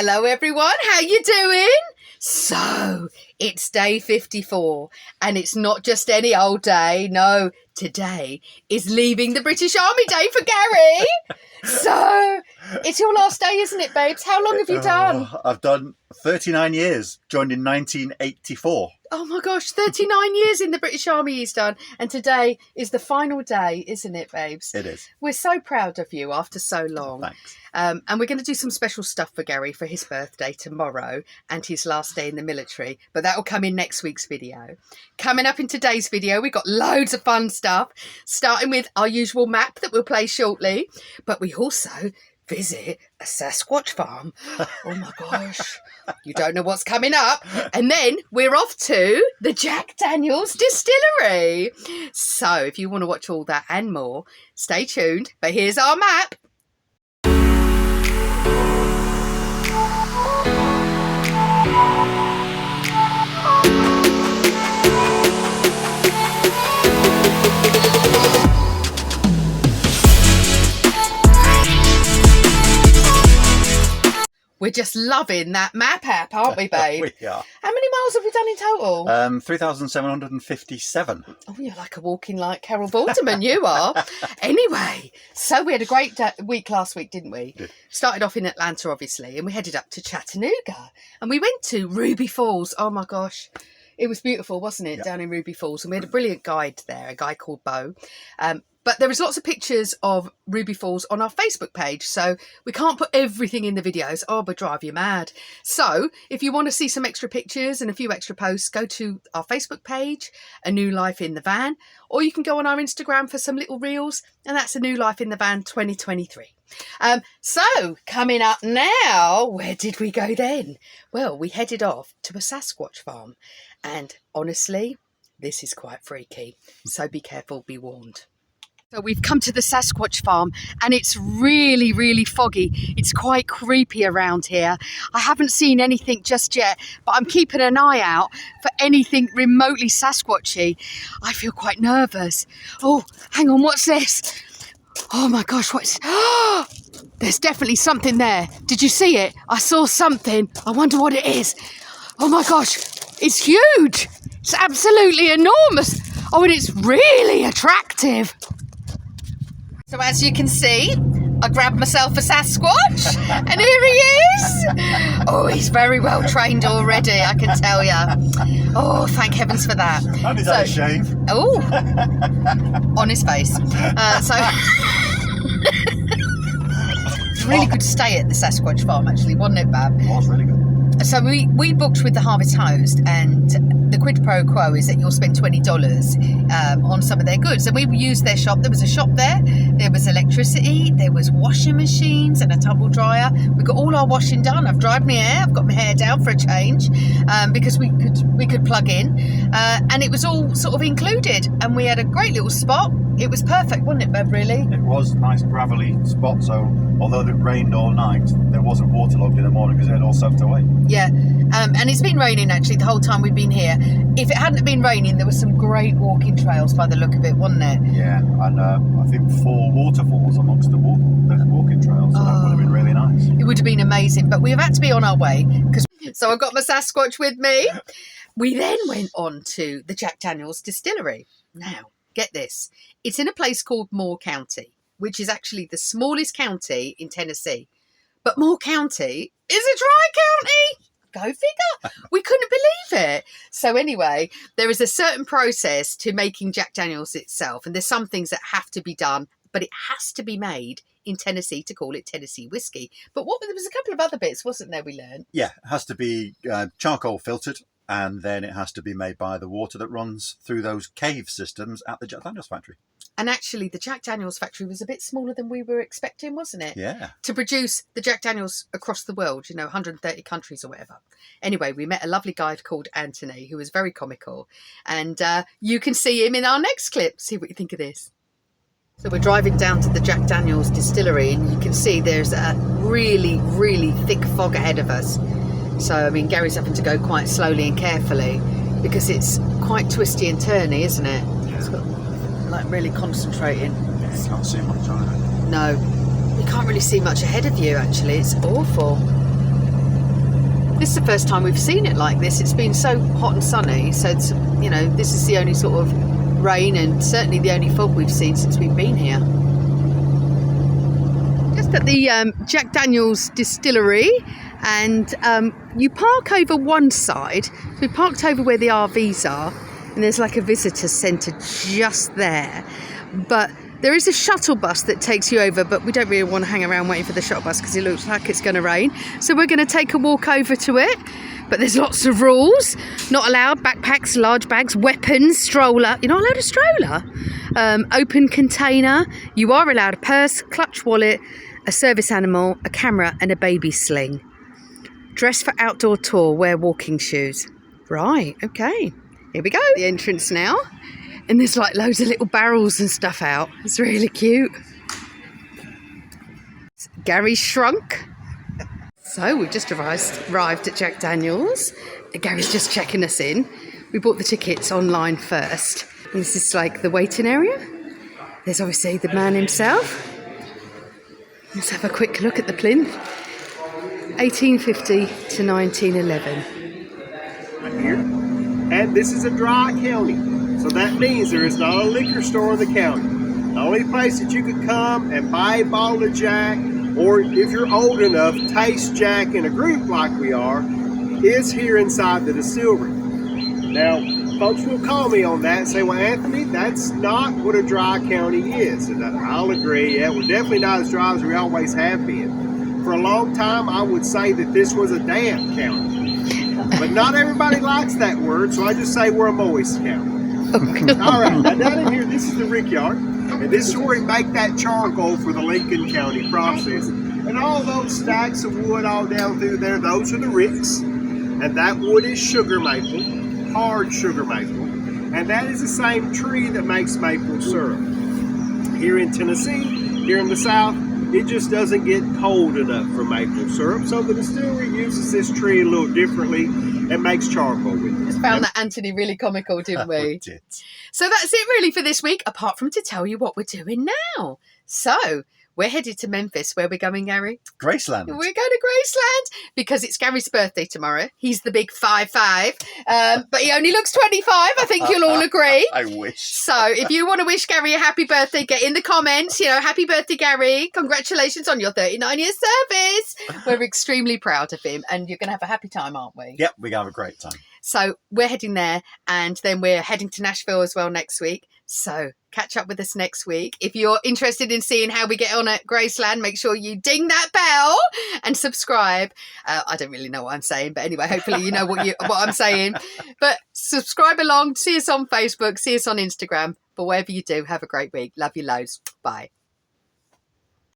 Hello everyone, how you doing? So, it's day 54 and it's not just any old day, no, today is leaving the British Army Day for Gary. So, it's your last day, isn't it, babes? How long have you done? I've done 39 years, joined in 1984. Oh my gosh, 39 years in the British Army he's done. And today is the final day, isn't it, babes? It is. We're so proud of you after so long. Thanks. And we're going to do some special stuff for Gary for his birthday tomorrow and his last day in the military. But that will come in next week's video. Coming up in today's video, we've got loads of fun stuff, starting with our usual map that we'll play shortly. But we also visit a Sasquatch farm. Oh my gosh, you don't know what's coming up. And then we're off to the Jack Daniels Distillery. So if you want to watch all that and more, stay tuned. But here's our map. We're just loving that map app, aren't we, babe? We are. How many miles have we done in total? 3,757. Oh, you're like a walking like Carol Vorderman, you are. Anyway, so we had a great week last week, didn't we? Did. Started off in Atlanta, obviously, and we headed up to Chattanooga. And we went to Ruby Falls. Oh, my gosh. It was beautiful, wasn't it, Yep. down in Ruby Falls? And we had a brilliant guide there, a guy called Bo. But there was lots of pictures of Ruby Falls on our Facebook page, so we can't put everything in the videos. Oh, but drive you mad. So if you want to see some extra pictures and a few extra posts, go to our Facebook page, A New Life in the Van, or you can go on our Instagram for some little reels, and that's A New Life in the Van 2023. So coming up now, where did we go then? Well, we headed off to a Sasquatch farm, and honestly, this is quite freaky. So be careful, be warned. So we've come to the Sasquatch farm and it's really, really foggy. It's quite creepy around here. I haven't seen anything just yet, but I'm keeping an eye out for anything remotely Sasquatchy. I feel quite nervous. Oh, hang on, what's this? Oh my gosh, what's... There's definitely something there. Did you see it? I saw something. I wonder what it is. Oh my gosh, it's huge. It's absolutely enormous. Oh, and it's really attractive. So as you can see, I grabbed myself a Sasquatch and here he is. Oh, he's very well trained already, I can tell you. Oh, thank heavens for that. And is that a shame? Oh, on his face. It's really good to stay at the Sasquatch farm, actually, wasn't it, Bab? It was really good. So we booked with the Harvest Host, and the quid pro quo is that you'll spend $20 on some of their goods. And we used their shop. There was a shop there. There was electricity. There was washing machines and a tumble dryer. We got all our washing done. I've dried my hair. I've got my hair down for a change because we could plug in, and it was all sort of included. And we had a great little spot. It was perfect, wasn't it, Bev? Really? It was a nice gravelly spot, so although it rained all night, there wasn't waterlogged in the morning because it had all soaked away. Yeah, and it's been raining actually the whole time we've been here. If it hadn't been raining, there were some great walking trails by the look of it, wasn't there? Yeah, and I think 4 waterfalls amongst the walking trails, so that would have been really nice. It would have been amazing, but we've had to be on our way. So I've got my Sasquatch with me. We then went on to the Jack Daniels Distillery. Now, get this. It's in a place called Moore County, which is actually the smallest county in Tennessee. But Moore County is a dry county. Go figure. We couldn't believe it. So anyway, there is a certain process to making Jack Daniels itself. And there's some things that have to be done, but it has to be made in Tennessee to call it Tennessee whiskey. But there was a couple of other bits, wasn't there, we learned? Yeah, it has to be charcoal filtered, and then it has to be made by the water that runs through those cave systems at the Jack Daniels factory. And actually, the Jack Daniels factory was a bit smaller than we were expecting, wasn't it? Yeah. To produce the Jack Daniels across the world, 130 countries or whatever. Anyway, we met a lovely guy called Anthony, who was very comical. And you can see him in our next clip. See what you think of this. So we're driving down to the Jack Daniels Distillery, and you can see there's a really, really thick fog ahead of us. So, I mean, Gary's having to go quite slowly and carefully because it's quite twisty and turny, isn't it? Yeah. It's got, like, really concentrating. Yeah, you can't see much on it. No, you can't really see much ahead of you, actually. It's awful. This is the first time we've seen it like this. It's been so hot and sunny, so it's, you know, this is the only sort of rain and certainly the only fog we've seen since we've been here. Just at the Jack Daniels Distillery, and you park over one side. So we parked over where the RVs are, and there's like a visitor centre just there. But there is a shuttle bus that takes you over, but we don't really want to hang around waiting for the shuttle bus because it looks like it's going to rain. So we're going to take a walk over to it. But there's lots of rules. Not allowed backpacks, large bags, weapons, stroller. You're not allowed a stroller. Open container. You are allowed a purse, clutch wallet, a service animal, a camera and a baby sling. Dress for outdoor tour, wear walking shoes. Right, okay. Here we go. The entrance now. And there's like loads of little barrels and stuff out. It's really cute. Gary's shrunk. So we've just arrived at Jack Daniels. Gary's just checking us in. We bought the tickets online first. And this is like the waiting area. There's obviously the man himself. Let's have a quick look at the plinth. 1850 to 1911. Right here. And this is a dry county. So that means there is not a liquor store in the county. The only place that you could come and buy a bottle of Jack, or if you're old enough, taste Jack in a group like we are, is here inside the distillery. Now, folks will call me on that and say, well, Anthony, that's not what a dry county is. And I'll agree, yeah, we're definitely not as dry as we always have been. For a long time, I would say that this was a damp county. But not everybody likes that word, so I just say we're a moist county. All right, now down in here, this is the rickyard, and this is where we make that charcoal for the Lincoln County process. And all those stacks of wood all down through there, those are the ricks, and that wood is sugar maple, hard sugar maple, and that is the same tree that makes maple syrup. Here in Tennessee, here in the South, it just doesn't get cold enough for maple syrup, so the distillery uses this tree a little differently and makes charcoal with it. Just found that Anthony really comical, didn't we? We did. So that's it really for this week, apart from to tell you what we're doing now. So we're headed to Memphis. Where are we going, Gary? Graceland. We're going to Graceland because it's Gary's birthday tomorrow. He's the big 5'5", but he only looks 25. I think you'll all agree. I wish. So if you want to wish Gary a happy birthday, get in the comments. You know, happy birthday, Gary. Congratulaulations on your 39-year service. We're extremely proud of him, and you're going to have a happy time, aren't we? Yep, we're going to have a great time. So we're heading there, and then we're heading to Nashville as well next week. So catch up with us next week. If you're interested in seeing how we get on at Graceland, make sure you ding that bell and subscribe. I don't really know what I'm saying, but anyway, hopefully you know what I'm saying. But subscribe along, see us on Facebook, see us on Instagram. But whatever you do, have a great week. Love you loads. Bye.